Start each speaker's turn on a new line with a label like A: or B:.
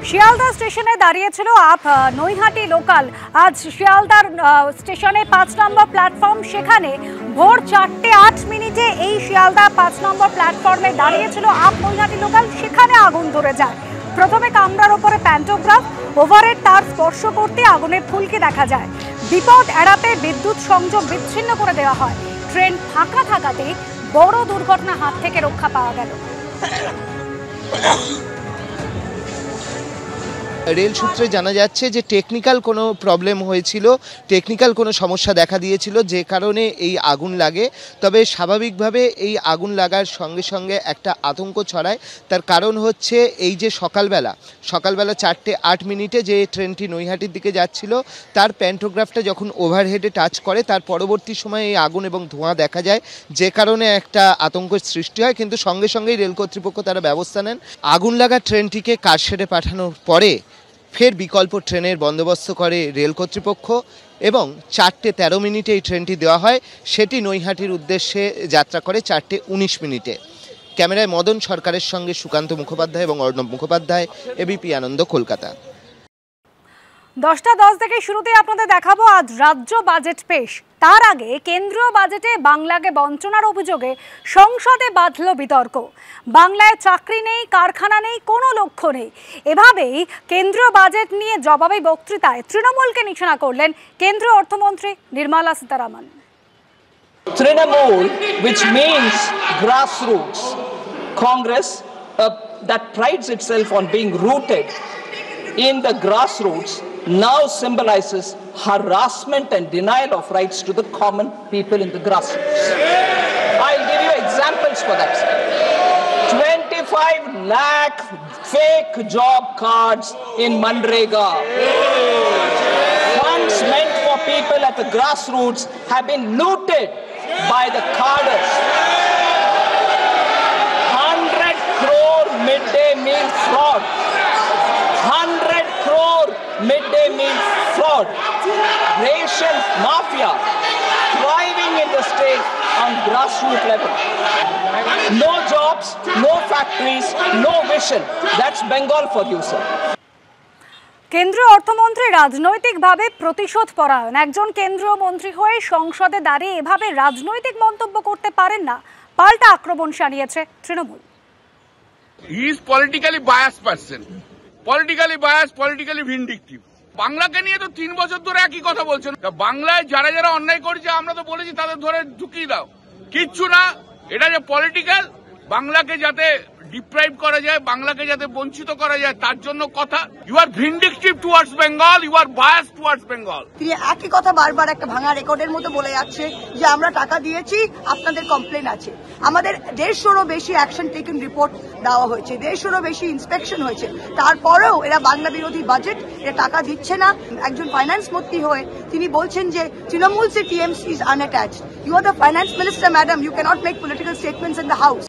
A: শিয়ালদা স্টেশনে দাঁড়িয়েছিল up Naihati local. আজ শিয়ালদার স্টেশনে 5 নম্বর প্ল্যাটফর্ম, সেখানে ভোর 4:08 এই শিয়ালদা 5 নম্বর প্ল্যাটফর্মে দাঁড়িয়েছিল আপ নৈহাটি লোকাল। সেখানে আগুন ধরে যায়। প্রথমে কামরার ওপরে প্যান্টোগ্রাফ, ওভারের তার স্পর্শ করতে আগুনের ফুলকি দেখা যায়। বিপদ এড়াতে বিদ্যুৎ সংযোগ বিচ্ছিন্ন করে দেওয়া হয়। ট্রেন ফাঁকা থাকাতে বড় দুর্ঘটনার হাত থেকে রক্ষা পাওয়া গেল।
B: রেল সূত্রে জানা যাচ্ছে যে টেকনিক্যাল কোনো প্রবলেম হয়েছিল, টেকনিক্যাল কোনো সমস্যা দেখা দিয়েছিল, যে কারণে এই আগুন লাগে। তবে স্বাভাবিকভাবে এই আগুন লাগার সঙ্গে সঙ্গে একটা আতঙ্ক ছড়ায়। তার কারণ হচ্ছে এই যে সকালবেলা 4:08 যে ট্রেনটি নৈহাটির দিকে যাচ্ছিল, তার প্যান্টোগ্রাফটা যখন ওভারহেডে টাচ করে, তার পরবর্তী সময়ে এই আগুন এবং ধোঁয়া দেখা যায়, যে কারণে একটা আতঙ্কের সৃষ্টি হয়। কিন্তু সঙ্গে সঙ্গেই রেল কর্তৃপক্ষ তারা ব্যবস্থা নেন। আগুন লাগা ট্রেনটিকে কারশেডে পাঠানোর পরে ফের বিকল্প ট্রেনের বন্দোবস্ত করে রেল কর্তৃপক্ষ এবং 4:13 এই ট্রেনটি দেওয়া হয়। সেটি নৈহাটির উদ্দেশ্যে যাত্রা করে 4:19। ক্যামেরায় মদন সরকারের সঙ্গে সুকান্ত মুখোপাধ্যায় এবং অর্ণব মুখোপাধ্যায়, এবিপি আনন্দ, কলকাতা।
A: 10:10 থেকে শুরুতেই আপনাদের দেখাবো আজ রাজ্য বাজেট পেশ। তার আগে কেন্দ্রীয় বাজেটে বাংলাকে বঞ্চনার অভিযোগে সংসদে বাঁধল বিতর্ক। বাংলায় চাকরি নেই, কারখানা নেই, কোনো লক্ষ্য নেই। এভাবেই কেন্দ্রীয় বাজেট নিয়ে জবাবি বক্তৃতায় তৃণমূলকে নিশানা করলেন কেন্দ্রীয় অর্থমন্ত্রী Nirmala Sitharaman.
C: Trinamool, which means grassroots, Congress that prides itself on being rooted in the grassroots, now symbolizes harassment and denial of rights to the common people in the grassroots. I'll give you examples for that. 25 lakh fake job cards in Manrega. Funds meant for people at the grassroots have been looted by the carders. 100 crore midday meal fraud. 100 crore midday meal fraud. Ration mafia thriving in the state on grassroots level. No jobs, no factories, no vision. That's Bengal for you, sir.
A: কেন্দ্রীয় অর্থমন্ত্রী রাজনৈতিকভাবে প্রতিশোধ পরায়ণ। একজন কেন্দ্রীয় মন্ত্রী হয়ে সংসদে দাঁড়িয়ে এভাবে রাজনৈতিক মন্তব্য করতে পারেন না। পাল্টা আক্রমণ শানিয়েছে Trinamool.
D: He is politically biased person. Politically biased, politically vindictive. বাংলাকে নিয়ে তো 3 বছর ধরে একই কথা বলছেন। বাংলায় যারা যারা অন্যায় করেছে আমরা তো বলেছি তাদের ধরে ঢুকিয়ে দাও। কিচ্ছু না, এটা যে পলিটিক্যাল, বাংলাকে যাতে ডিপ্রাইভ করা যায়, বাংলাকে যাতে বঞ্চিত করা যায়, তার জন্য কথা। You are vindictive towards Bengal, you are biased towards Bengal.
E: তিনি একই কথা বারবার একটা ভাঙা রেকর্ডের মতো বলে যাচ্ছে যে আমরা টাকা দিয়েছি, আপনাদের কমপ্লেন আছে। আমাদের 150-রও বেশি অ্যাকশন টেকেন রিপোর্ট দেওয়া হয়েছে, 150-রও বেশি ইন্সপেকশন হয়েছে। তারপরেও এরা বাংলা বিরোধী বাজেট, এরা টাকা দিচ্ছে না। একজন ফাইন্যান্স মন্ত্রী হয়ে তিনি বলছেন যে তৃণমূল সে TMC is unattached. You are the finance minister madam, you cannot make political statements in the house.